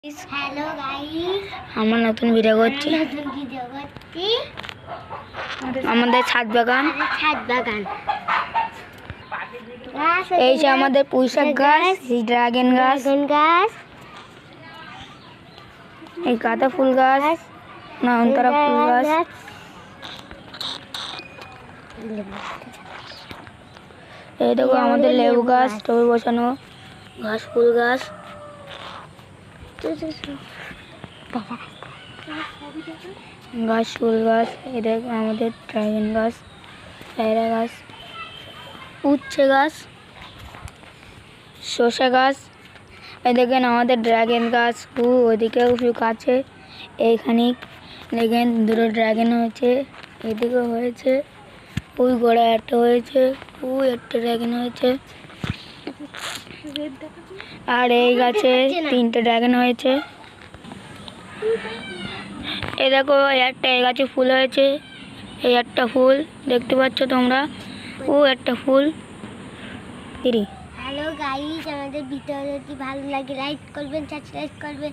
Hello guys, আমরা নতুন video করছি। আমাদের ছাদ বাগান। এই যে আমাদের পুঁইশাক গাছ, এই ড্রাগন গাছ, এই গাঁদা ফুল গাছ, নয়নতারা ফুল গাছ, এই দেখো আমাদের লেবু গাছ, টবে বসানো ঘাস ফুল গাছ, ঘাস ফুল গাছ, এই দেখো আমাদের ড্রাগন গাছ, পেয়ারা গাছ, উচ্ছে গাছ, শসা গাছ, এই দেখেন আমাদের ড্রাগন গাছ। ওইদিকেও কাছে, এইখানে দেখেন দুটো ড্রাগন হয়েছে, এদিকেও হয়েছে, ওই গোড়া একটা হয়েছে, ওই একটা ড্রাগন হয়েছে, আর এই গাছে তিনটে ড্রাগন হয়েছে। এই দেখো একটা এই গাছে ফুল হয়েছে, এই একটা ফুল দেখতে পাচ্ছ তোমরা, ও একটা ফুল। হ্যালো গাইস, আমাদের ভিডিওটি ভালো লাগে লাইক করবেন, সাবস্ক্রাইব করবেন।